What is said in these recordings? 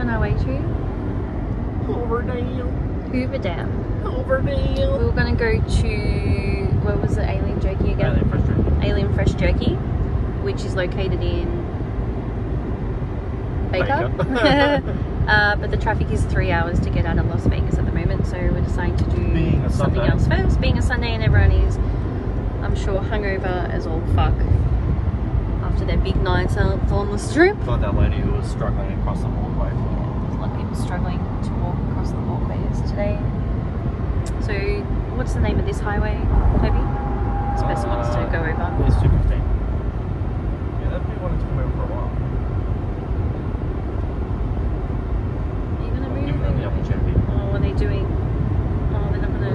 on our way to? Hoover Dam. Hoover Dam. Hoover Dam. We were going to go to, where was the Alien Jerky again? Alien Fresh Jerky. Alien Fresh Jerky, which is located in Baker. But the traffic is 3 hours to get out of Las Vegas at the moment, so we're deciding to do something else first. Being a Sunday, and everyone is, I'm sure, hungover as all fuck after their big nights out on the strip. Like that lady who was struggling across the walkway. There's a lot of people struggling to walk across the walkways today. So, what's the name of this highway, Toby? It's the best ones to go over. It's 215. Yeah, that'd be one to come over for a while. Are you going to move? Give them the opportunity. Oh, what are they doing? Oh, they're not going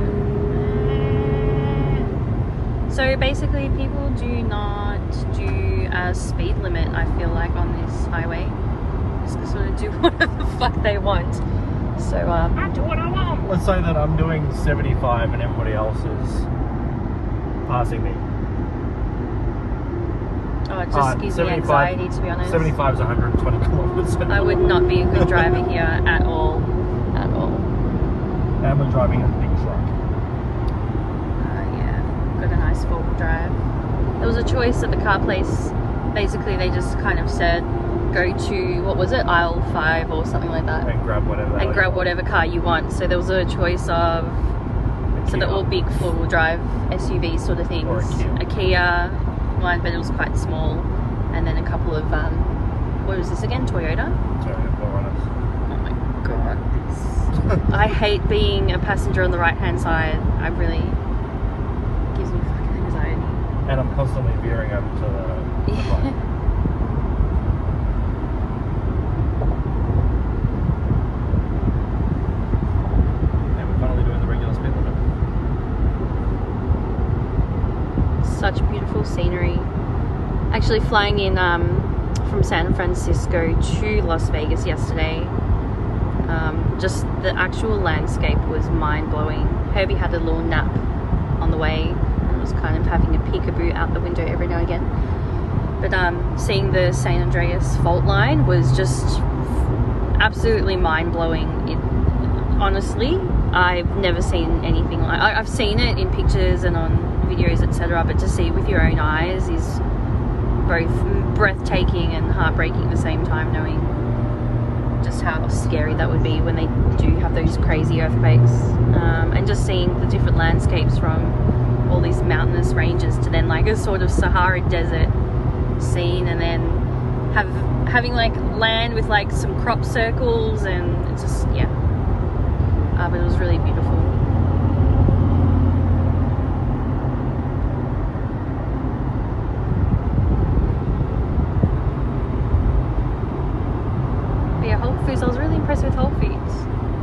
to... So basically, people do not do a speed limit, I feel like, on this highway. Just sort of do whatever the fuck they want. So, I do what I want. Let's say that I'm doing 75 and everybody else is passing me. Oh, it just gives me anxiety, to be honest. 75 is 120 kilometers. I would not be a good driver here at all. At all. And we're driving a big truck. Yeah, got a nice four-wheel drive. There was a choice at the car place. Basically, they just kind of said, go to, what was it, aisle 5 or something like that. And grab whatever. And grab whatever car you want. So there was a choice of, so they're all big four-wheel drive SUV sort of things. Or a Kia one, but it was quite small. And then a couple of, what was this again, Toyota? Toyota 4Runners. Oh my god. I hate being a passenger on the right-hand side. I really, gives me fucking anxiety. And I'm constantly veering over to the right. Such beautiful scenery. Actually flying in from San Francisco to Las Vegas yesterday, just the actual landscape was mind-blowing. Herbie had a little nap on the way and was kind of having a peekaboo out the window every now and again. But seeing the San Andreas fault line was just absolutely mind-blowing. Honestly, I've never seen anything like. I've seen it in pictures and on videos, etc., but to see it with your own eyes is both breathtaking and heartbreaking at the same time, knowing just how scary that would be when they do have those crazy earthquakes, and just seeing the different landscapes from all these mountainous ranges to then like a sort of Sahara desert scene, and then having like land with like some crop circles, and it's just, yeah, but it was really beautiful. I was really impressed with Whole Foods.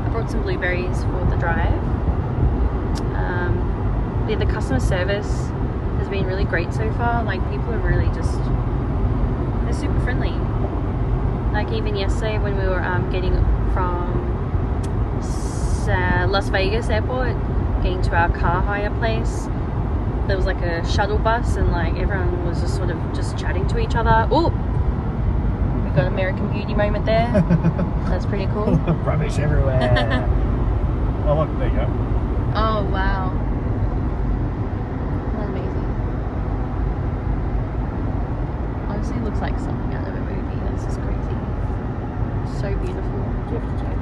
I brought some blueberries for the drive. Yeah, the customer service has been really great so far. Like, people are really just, they're super friendly. Like, even yesterday when we were getting from Las Vegas airport, getting to our car hire place, there was like a shuttle bus, and like everyone was just sort of just chatting to each other. Oh! Got an American Beauty moment there. That's pretty cool. Rubbish everywhere. Oh look, there you go. Oh wow. That's amazing. Honestly, it looks like something out of a movie. That's just crazy. So beautiful. Do you have to take it?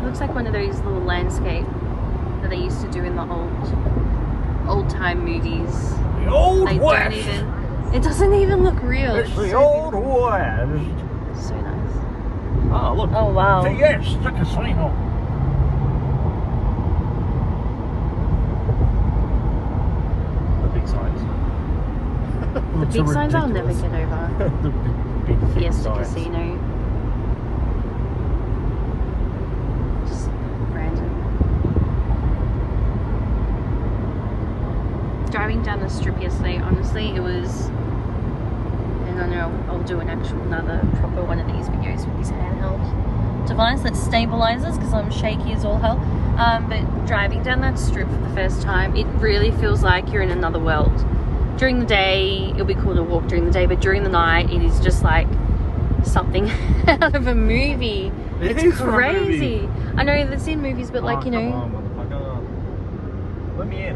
Looks like one of those little landscape that they used to do in the old time movies. The old they West. Don't even, it doesn't even look real. It's the old West. So nice. Oh look. Oh wow. Yes, the casino. The big signs. big signs I'll never ridiculous. get over. The big Fiesta signs. Casino. Just random. Driving down the strip yesterday, honestly, it was. And I know I'll do another proper one of these videos with this handheld device that stabilizes because I'm shaky as all hell. But driving down that strip for the first time, it really feels like you're in another world. During the day, it'll be cool to walk during the day, but during the night, it is just like something out of a movie. It's crazy. I know that's in movies, but like, you know. Come on, motherfucker. Let me in.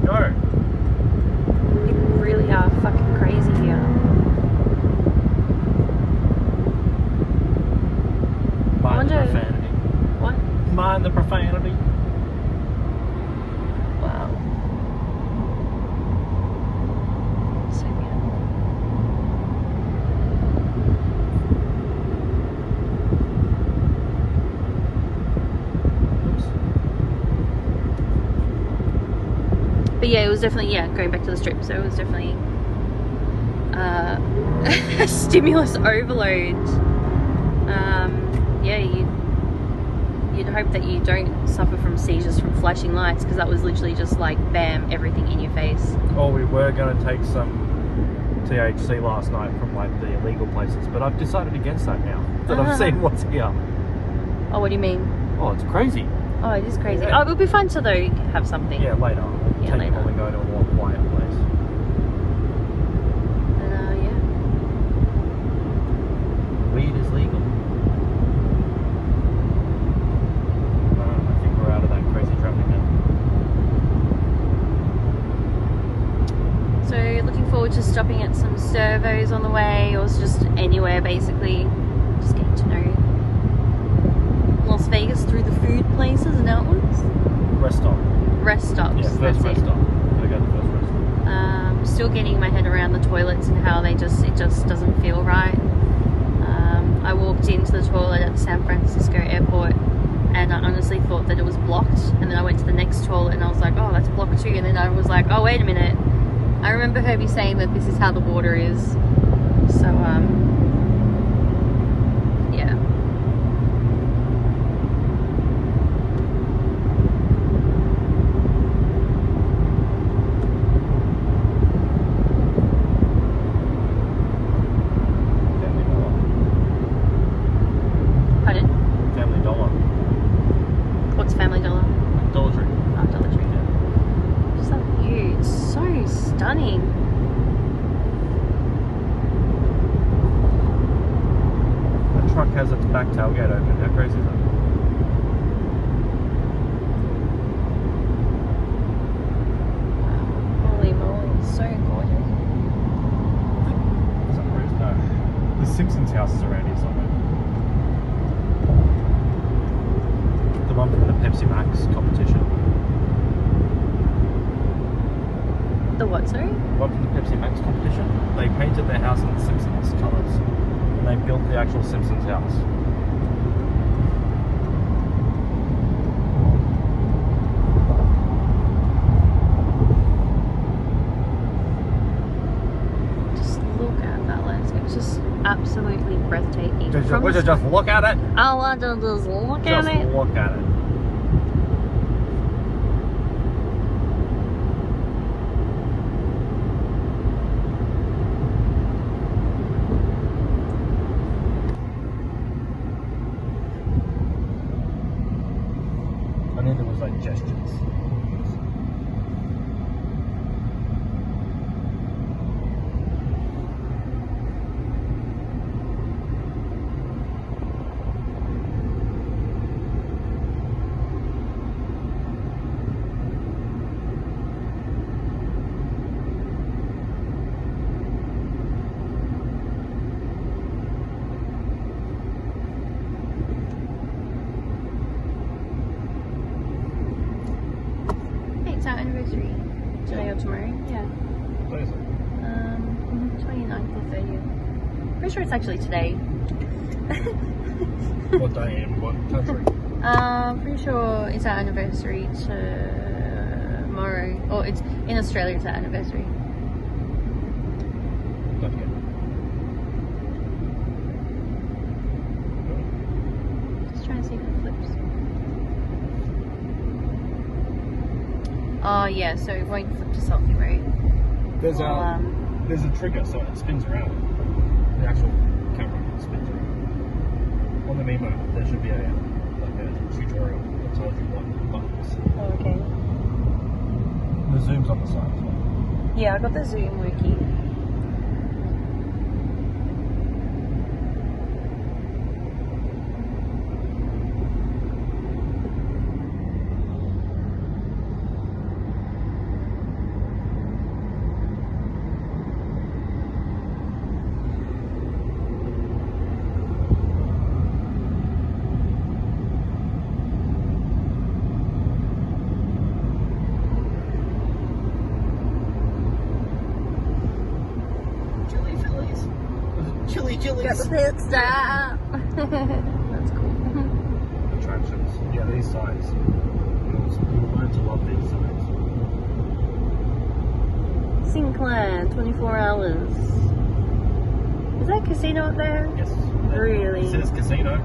Go. People really are fucking crazy here. Mind the profanity. What? Mind the profanity. Wow. So beautiful. Oops. But yeah, it was definitely, going back to the strip, so it was definitely a stimulus overload. Yeah, you'd hope that you don't suffer from seizures from flashing lights, because that was literally just like bam, everything in your face. Oh, we were going to take some THC last night from like the illegal places, but I've decided against that now that I've seen what's here. Oh, what do you mean? Oh, it's crazy. Oh, it is crazy. Yeah. Oh, it would be fun to though have something. Yeah, later. Yeah, Take later. it when we go to a more quiet place. And yeah. Weed is legal. I think we're out of that crazy traffic now. So looking forward to stopping at some servos on the way, or just anywhere basically. Just getting to know Las Vegas through the food places and outlets. Rest stop. Rest stops. Yeah, first that's rest it. stop. Gotta go to the first rest stop. Still getting my head around the toilets and how it just doesn't feel right. I walked into the toilet at the San Francisco airport and I honestly thought that it was blocked, and then I went to the next toilet and I was like, oh, that's blocked too, and then I was like, oh, wait a minute, I remember Herbie saying that this is how the water is. So yeah. Family Dollar. Pardon? Family Dollar. What's Family Dollar? Dollar Tree. Oh, Dollar Tree. Just that view, it's so stunning. The truck has its back tailgate open. How crazy is that? Holy moly, it's so gorgeous. For some reason, no. The Simpsons house is around here somewhere. The one from the Pepsi Max competition. The what, sorry? The one from the Pepsi Max competition. They painted their house in the Simpsons colours. And they built the actual Simpsons house. Just look at that landscape. It's just absolutely breathtaking. From Would you the just look at it? I want to just look Just at it. look at it. I knew there was like gestures. Hey, it's our anniversary. Today or tomorrow? Yeah. What is it? 29th or 30th. Pretty sure it's actually today. What day and what country? Pretty sure it's our anniversary tomorrow. Or it's in Australia, it's our anniversary. Oh yeah, so it won't flip to Salty Road. There's Well, there's a trigger, so it spins around. The actual camera spins around. On the Mimo, there should be a tutorial that tells you what buttons. oh, okay. The zoom's on the side as well. Yeah, I got the zoom working. Got the pit stop. That's cool. Attractions. Yeah, these signs. You'll learn to love these signs. Sinclair, 24 hours. Is that a casino up there? Yes. Really? It says casino.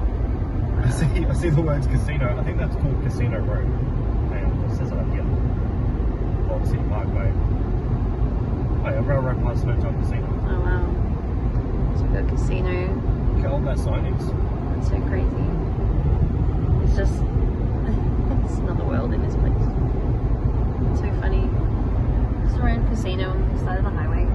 I see the words casino. I think that's called Casino Road. Hang on, it says it up here. Old City Parkway. Oh yeah, railroad past Hotel Casino. Oh wow. So we got casino. Look how old that sign is. That's so crazy. It's just it's another world in this place. It's so funny. Just around casino on the side of the highway.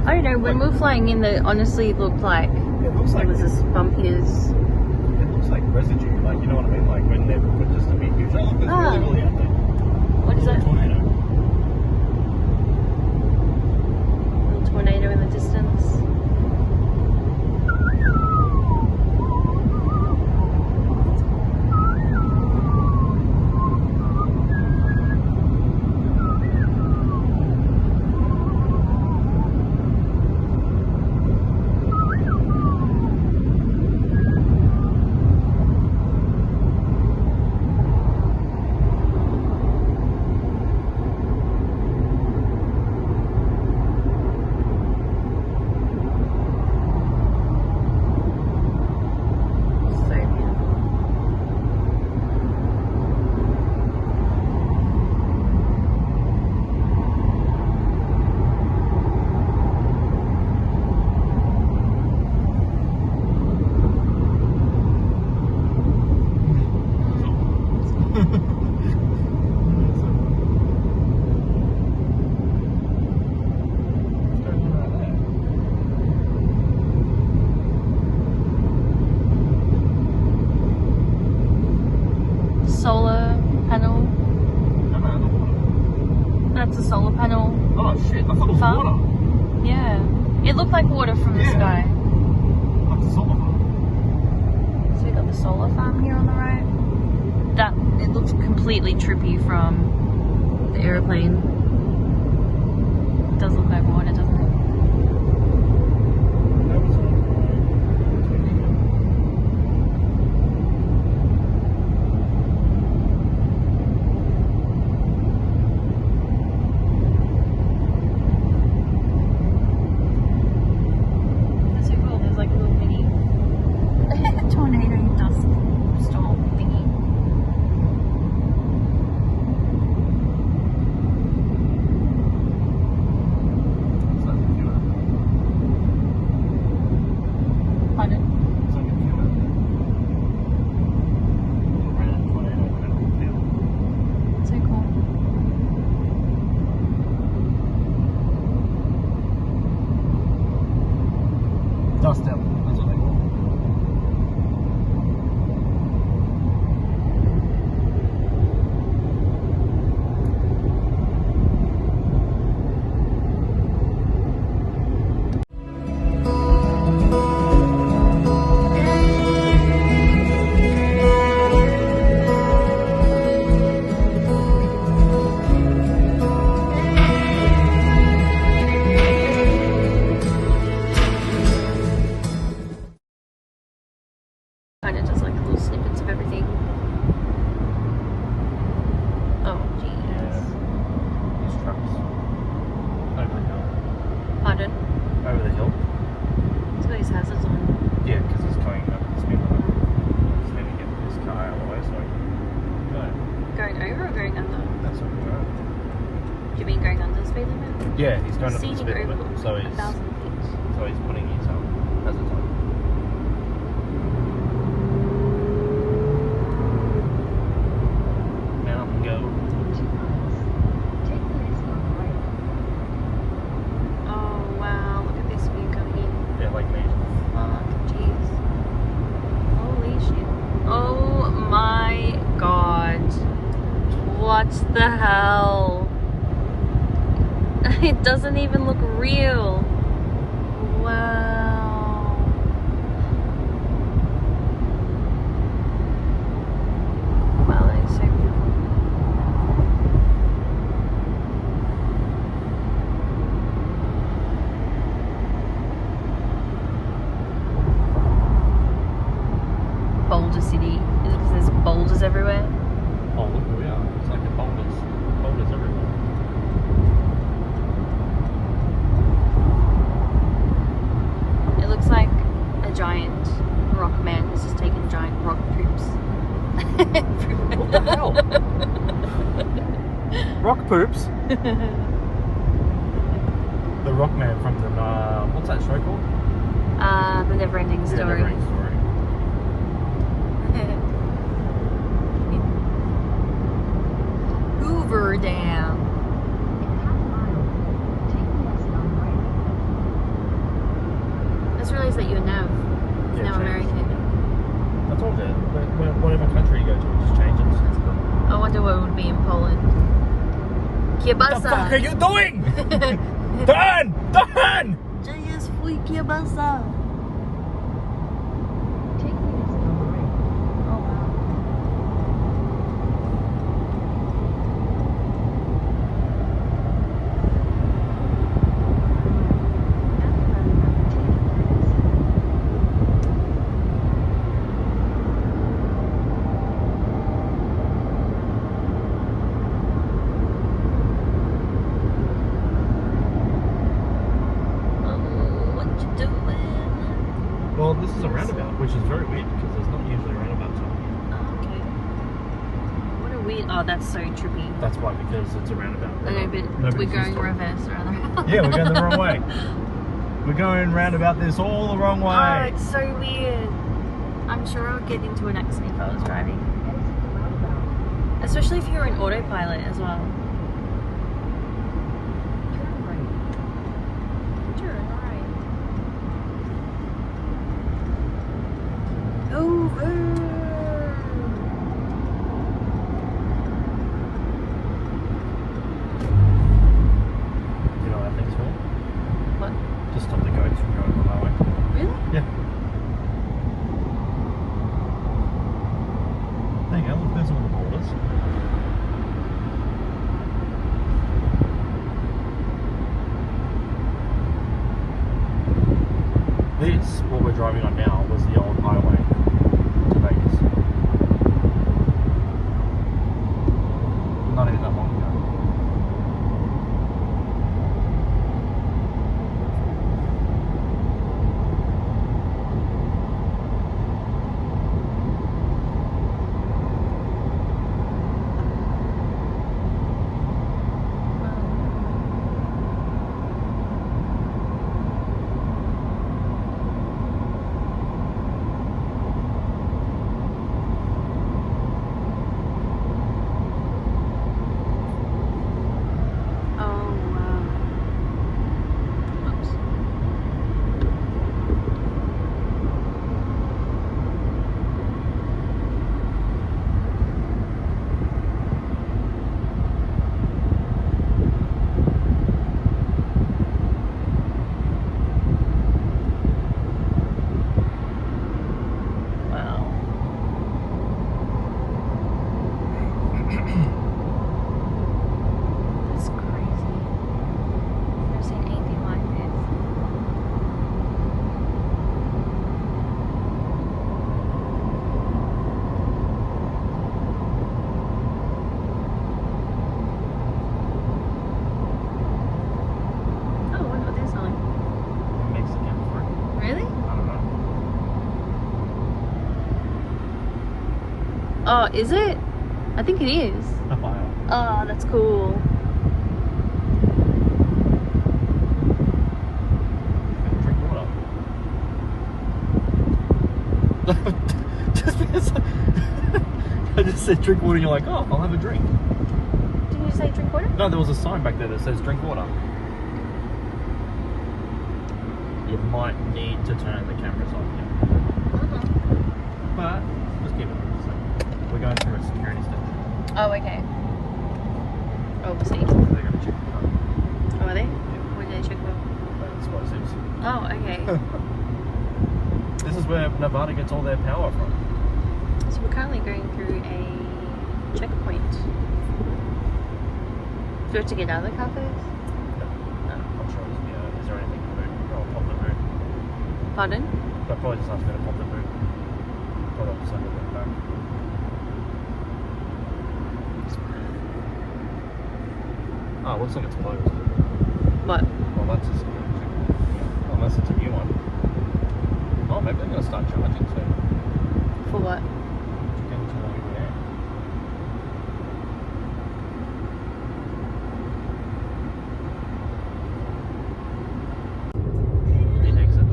I don't know, when we were flying in, it honestly looked like It looks like it was as bumpy as... it looks like residue. Like, you know what I mean? Like when they put just a big huge. Oh, look, there's really out there. What is that? Tornado. Little tornado in the distance. Solar panel. That's a solar panel. Oh shit! I thought it was Farm? water. Yeah. It looked like water from the Yeah. sky. Like a solar farm. So we got the solar farm here on the right. That it looks completely trippy from the aeroplane. It does look like water, doesn't it? That was That's so cool. There's like a little mini tornado dust storm thingy. Pardon? So cool. Dust devil, that's what they call it. those hazards on. Yeah, because he's going up the speed limit. Just need to get this car out of the way so I can go. Going over or going under? That's what we're going. Do you mean going under the speed limit? Yeah, he's going up the Exceeding speed over limit. So 1,000 feet. he's putting his hazards on. Now I'm go. 2 miles. Take the next one right. Oh wow, look at this view coming in. Yeah, like me. Fuck, jeez. Holy shit. Oh my god. What the hell? It doesn't even look real. Wow. Wow, that is so beautiful. Boulder City. There's boulders everywhere. Oh, look where we are. It's like the boulders. Boulders everywhere. It looks like a giant rock man has just taken giant rock poops. What the hell? Rock poops? The rock man from the, what's that show called? The Never-Ending Story. Yeah, Never-Ending Story. Hoover Dam. In half a mile, take the next one right. I just realised that you're Nav. Yeah, Now change. American. I told you, whatever country you go to, it just changes. That's cool. I wonder what it would be in Poland. What the fuck are you doing? Turn! Turn! JS Fui Kielbasa. Take the next one right. Oh wow. After roundabout, take the next. What you doing? Well, this is a roundabout, which is very weird because there's not usually roundabouts on here. Oh, okay. What a weird. Oh, that's so trippy. That's why, because it's a roundabout. Okay, but Nobody's we're going used to it. reverse rather. Yeah, we're going the wrong way. We're going roundabout this all the wrong Oh, way. it's so weird. I'm sure I'll get into an accident if I was driving. Exit the roundabout. Especially if you're an autopilot as well. Turn right. Turn right. Over. You know what that thing's for? What? Just stop the goats from going on the highway. Really? Yeah. There you go, look, there's all the borders. This, what we're driving on now, was the old highway to Vegas. Not even that long ago. Oh, is it? I think it is. A fire. Oh, that's cool. Drink water. Just because I just said drink water and you're like, oh, I'll have a drink. Did you say drink water? No, there was a sign back there that says drink water. You might need to turn the cameras off, yeah. But just keep it on. So we're going through a security station. Oh, okay. Overseas. They're going to check the car. Oh, are they? Yeah. What did they check for? Explosives. Oh, okay. This is where Nevada gets all their power from. So we're currently going through a checkpoint. Do we have to get out of the car first? No, I'm sure there's is there anything to boot? Oh, pop the boot. Pardon? They'll probably just ask me to pop the boot. Probably I'll just send it back. Oh, it looks like it's closed. What? Well, that's just unless it's a new one. Oh, maybe they're going to start charging soon. For what? To get into the Hoover Dam. Main exit.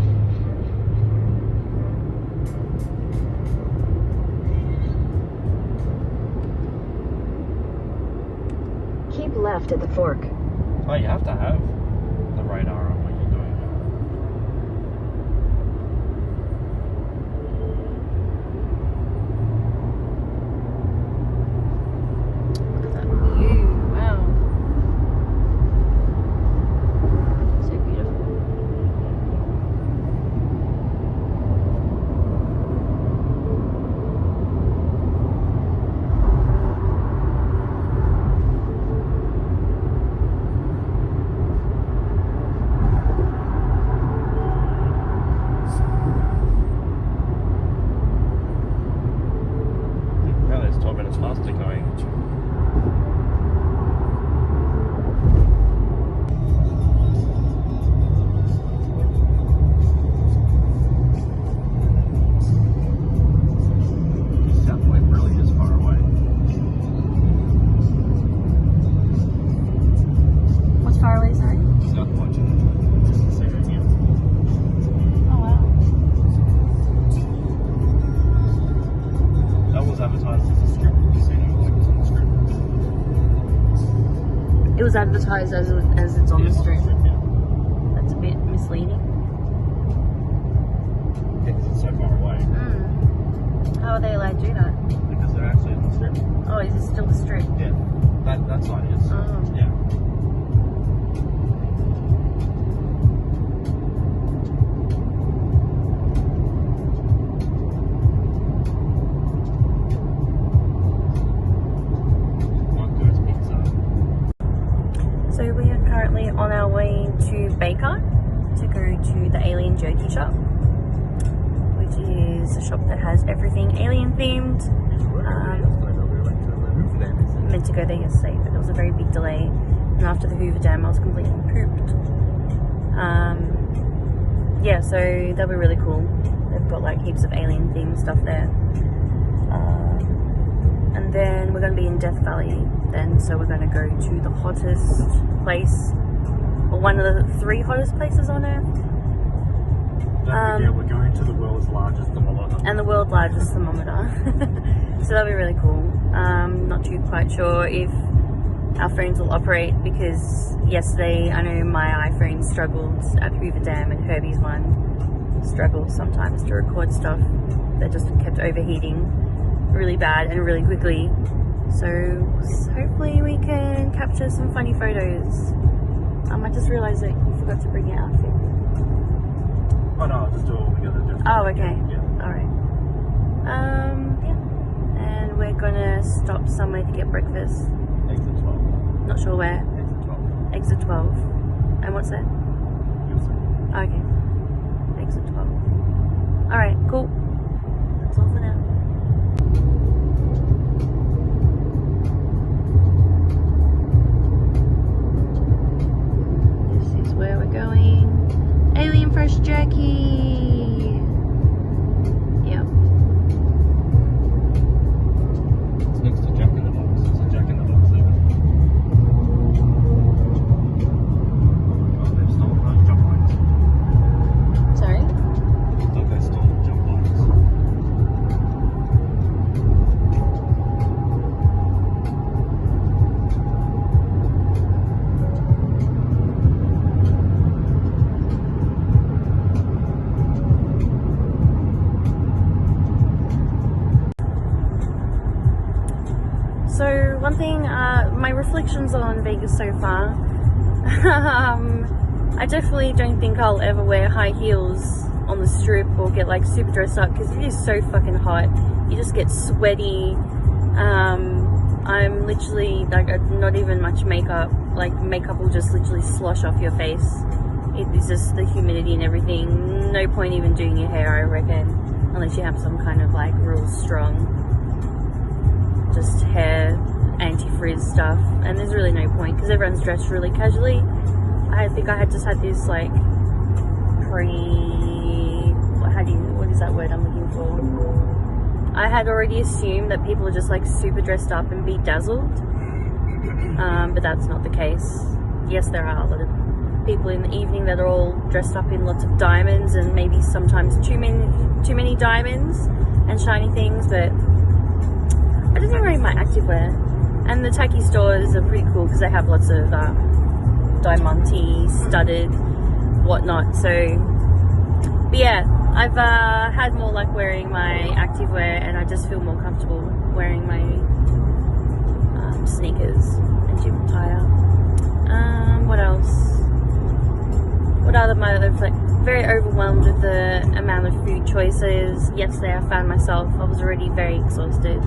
Keep left at the fork. Oh, you have to have the radar on when you're doing Look at that view. Wow. So beautiful. Now there's 12 minutes faster going. South Point really is far away. What's far away, sorry? South Point, just the same idea. Oh, wow. That was advertised as a strip casino, like it's on the strip. It was advertised as it's on the Yes, street. yeah. That's a bit misleading. Because it's so far away. How are they allowed to do that? Because they're actually on the strip. Oh, is it still the strip? Yeah. That sign is. Oh. Yeah. Marco's Pizza. So we are currently on our way to Baker to go to the Alien Jerky Shop, which is a shop that has everything alien themed. Meant to go there yesterday, but there was a very big delay, and after the Hoover Dam I was completely pooped. Yeah, so that'll be really cool. They've got like heaps of alien themed stuff there. And then we're going to be in Death Valley then, so we're going to go to the hottest place, or one of the 3 hottest places on Earth. Don't forget, we're going to the world's largest thermometer. And the world's largest thermometer. So that'll be really cool. Not too quite sure if our phones will operate, because yesterday I know my iPhone struggled at Hoover Dam, and Herbie's one struggles sometimes to record stuff that just kept overheating really bad and really quickly. So hopefully we can capture some funny photos. I just realised that you forgot to bring your outfit. Oh no, I'll just do it all together. Oh, okay. Yeah. Alright. Yeah. And we're gonna stop somewhere to get breakfast. Exit 12. Not sure where. Exit 12. Exit 12. And what's that? You'll see. Okay. Exit 12. Alright, cool. That's all for now. This is where we're going. Alien Fresh Jerky! Yep. one thing, my reflections on Vegas so far. I definitely don't think I'll ever wear high heels on the strip or get like super dressed up because it is so fucking hot. You just get sweaty. I'm literally like not even much makeup. Like makeup will just literally slosh off your face. It is just the humidity and everything. No point even doing your hair, I reckon, unless you have some kind of like real strong just hair anti-frizz stuff. And there's really no point because everyone's dressed really casually. I think I had just had this like what is that word I'm looking for? I had already assumed that people are just like super dressed up and bedazzled, but that's not the case. Yes, there are a lot of people in the evening that are all dressed up in lots of diamonds and maybe sometimes too many diamonds and shiny things, but I don't wear my activewear. And the tacky stores are pretty cool because they have lots of diamante studded whatnot. So, but yeah, I've had more luck wearing my activewear, and I just feel more comfortable wearing my sneakers and gym attire. What else? What other my other like very overwhelmed with the amount of food choices. Yesterday I found myself, I was already very exhausted.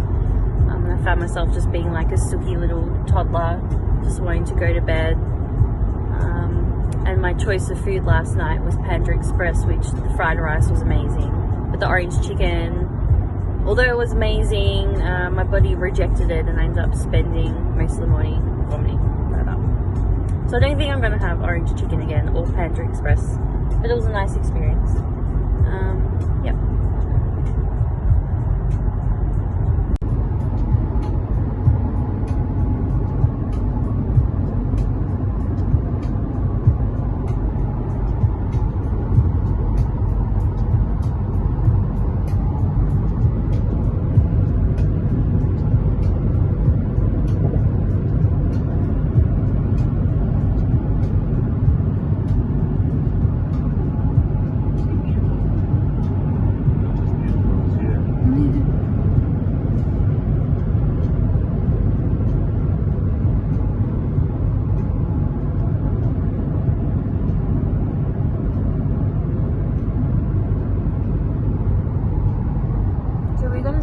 And I found myself just being like a silky little toddler, just wanting to go to bed. And my choice of food last night was Panda Express, which the fried rice was amazing. But the orange chicken, although it was amazing, my body rejected it and I ended up spending most of the morning vomiting that up. So I don't think I'm going to have orange chicken again or Panda Express. But it was a nice experience. Yep.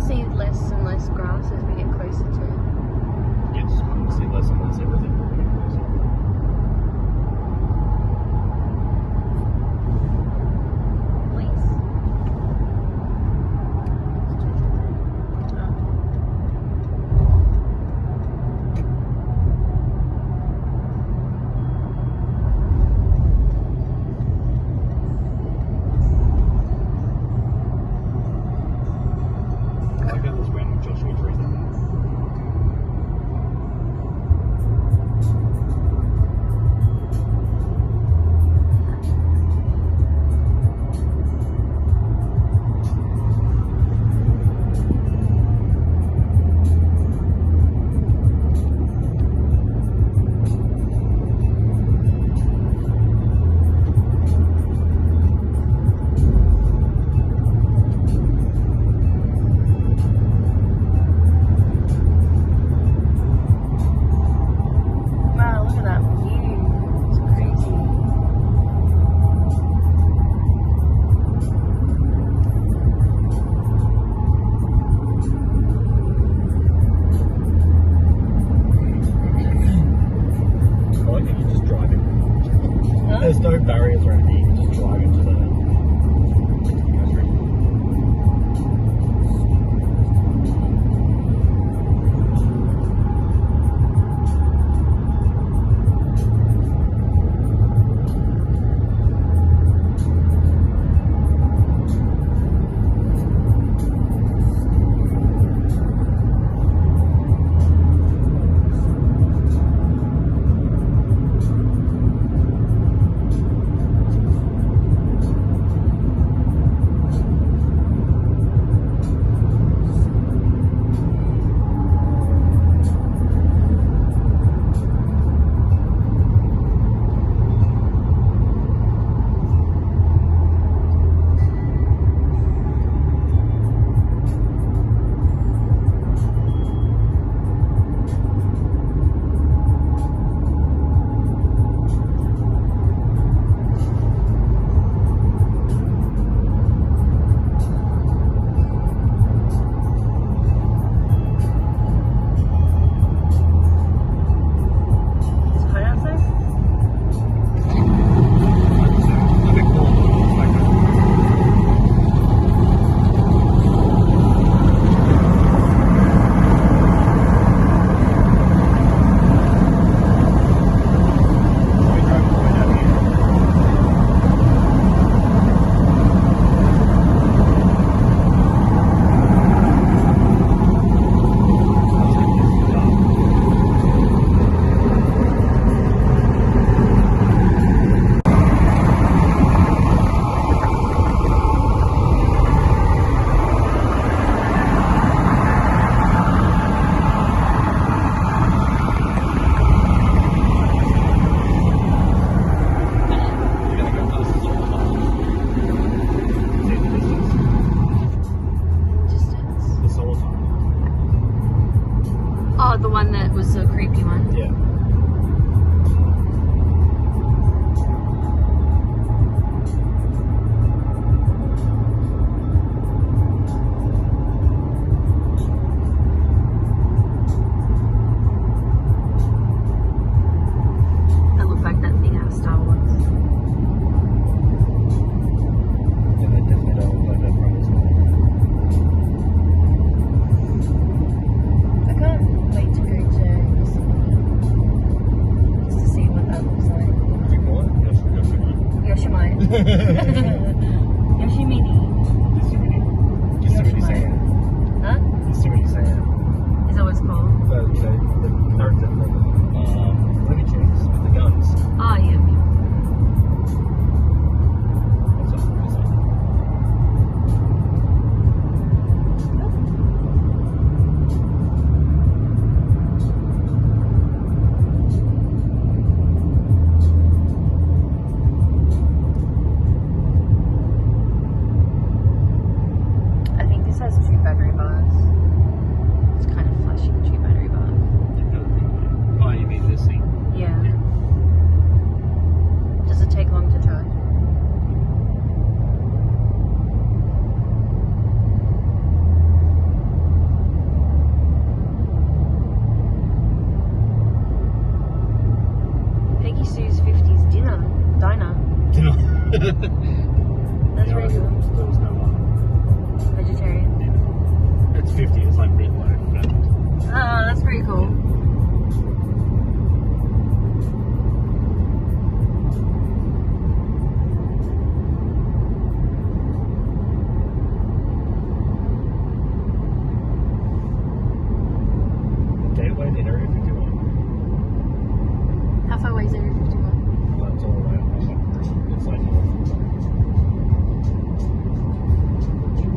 See less and less grass as we get closer to it. Yes, we'll see less and less everything. Police.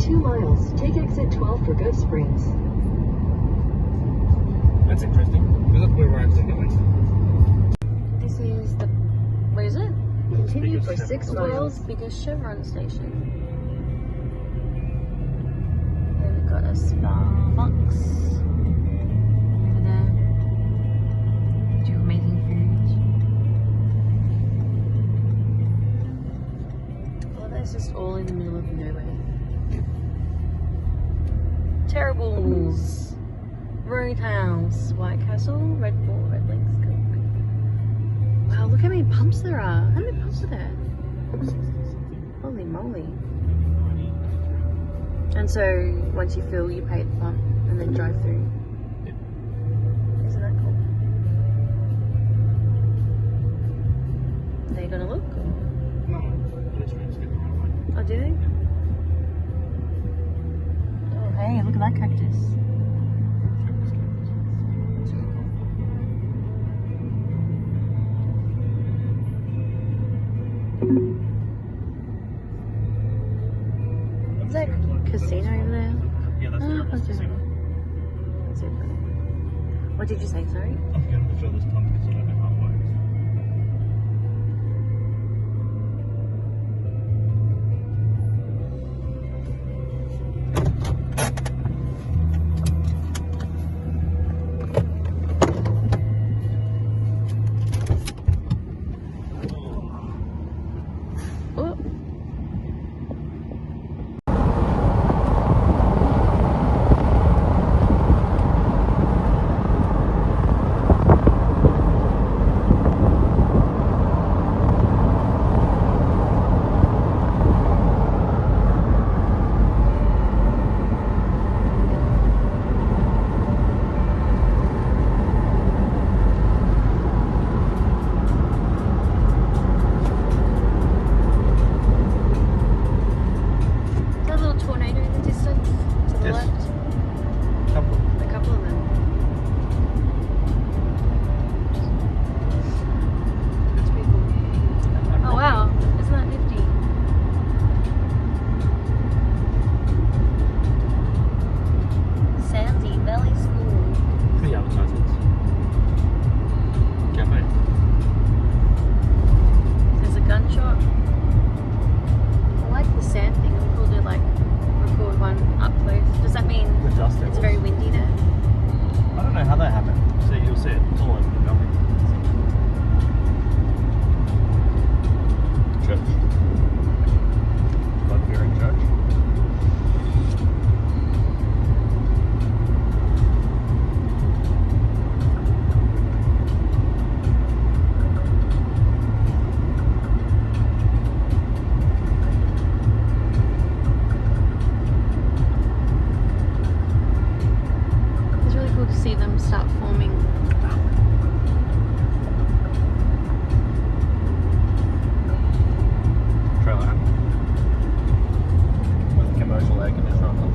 2 miles, take exit 12 for Ghost Springs. That's interesting. Because that's where we're actually going. This is the, where is it? Continue for Biggest 6 Chevron miles. Biggest Chevron station. Then we've got a Starbucks over there. Do amazing food. Well, that's just all in the middle of nowhere. Terribles, Roadhouse, White Castle, Red Bull, Red Links, Coke. Wow, look how many pumps there are. How many pumps are there? Holy moly. And so once you fill, you pay at the pump and then drive through. Isn't that cool? Are they gonna look? No, pedestrians get the right way. Oh, do they? Oh, hey, look at that cactus. Is that a casino over there? Yeah, that's the Oh, Air Force that's casino. That's it. What did you say, sorry? I'm going to fill this pump because I don't know how it works. Oh. Is that a little tornado in the distance? To the Yes. left? Couple. A couple of them. That's pretty cool. Oh wow, isn't that nifty? Sandy Valley School. The advertisements. Cafe. There's a gun shop. I like the sand thing. I'm cool to like record one up close. Does that mean The dust it's devils. very windy there? I don't know how that happened. See, you'll see it. It's all over the building. Church. God-fearing church. It's really cool to see them start forming. Trailer hand. With a commercial air conditioner on top.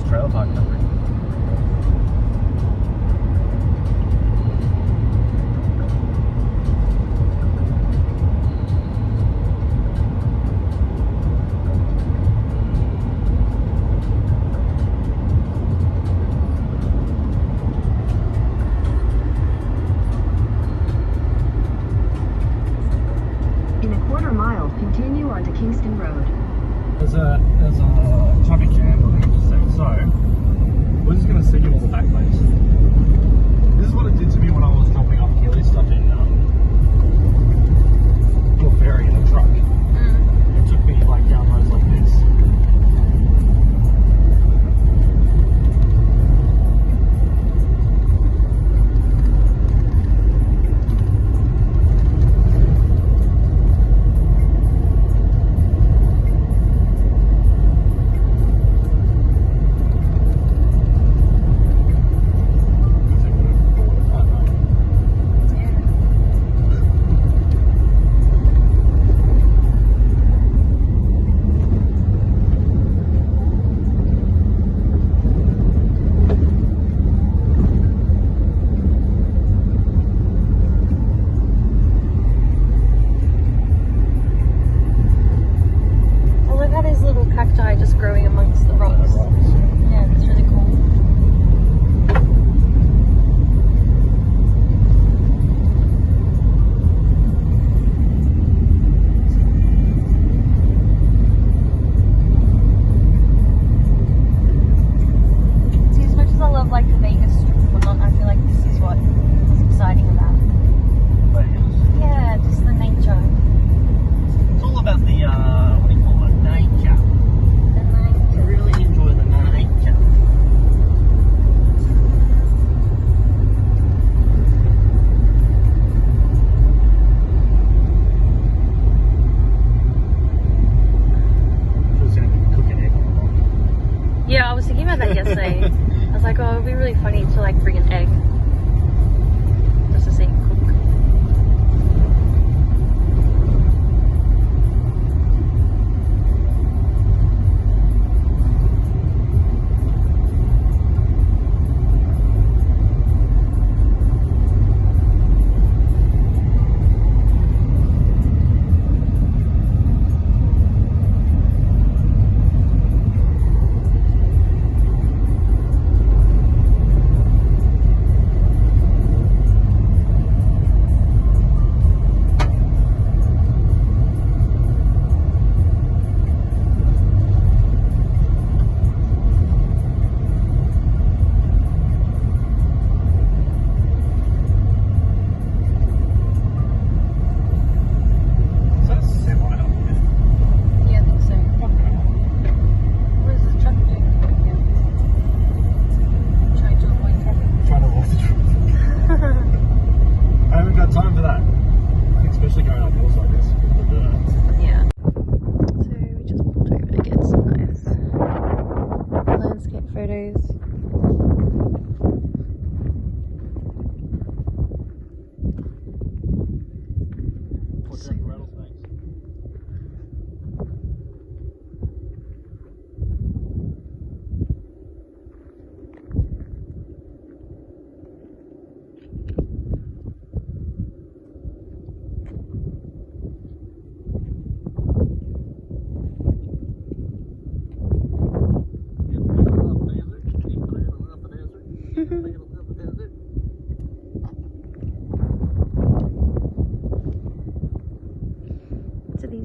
It's trailer park country. In a quarter mile, continue onto Kingston Road. There's a traffic jam on the interstate, so we're just going to signal the back lanes. This is what it did to me when I was dropping off Keely's stuff in your ferry in a truck. It took me like down roads like this.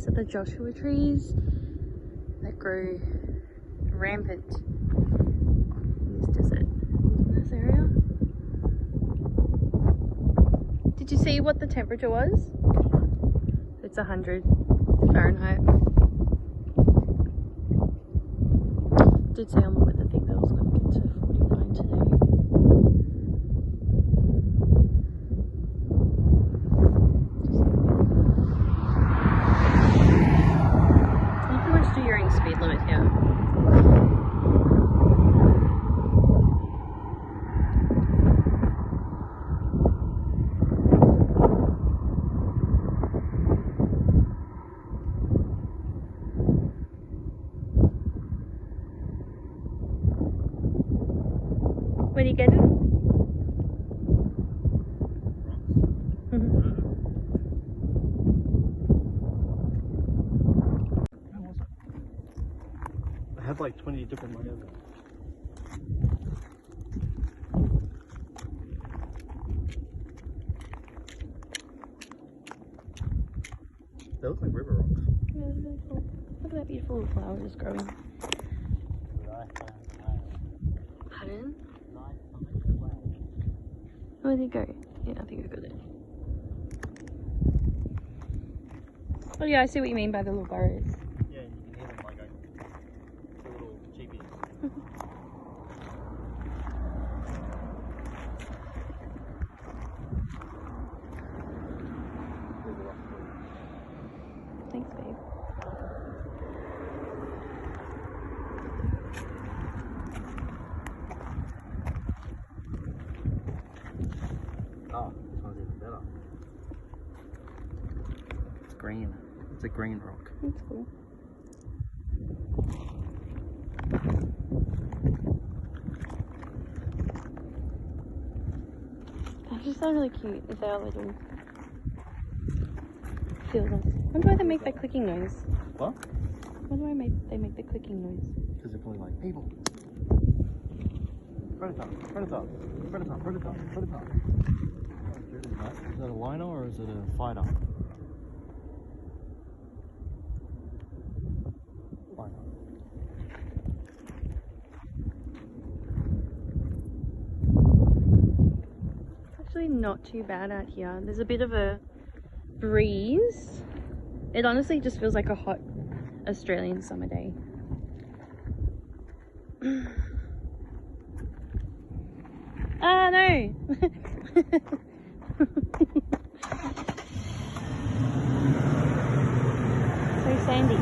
These are the Joshua trees that grow rampant in this desert, in this area. Did you see what the temperature was? It's 100 Fahrenheit. It did say on the weather thing that I was going to get to 49 today. You pretty much do your own speed limit here. Where do you get it? How was it? I had like 20 different layers. They look like river rocks. Yeah, it's really cool. Look at that beautiful flower just growing. Pardon? Where did it go? Yeah, I think I got it. Oh yeah, I see what you mean by the little burrows. Yeah, and you can hear them like going, the little cheepies. Thanks, babe. Oh, this one's even better. It's green. It's a green rock. That's cool. They just sound really cute with their little feels nice. I wonder why they make that clicking noise. What? Why do they make the clicking noise? Because they're probably like, people. Predator, predator, predator, predator, predator. Is that a liner or is it a fighter? Liner. It's actually not too bad out here. There's a bit of a breeze. It honestly just feels like a hot Australian summer day. Ah, no! So sandy.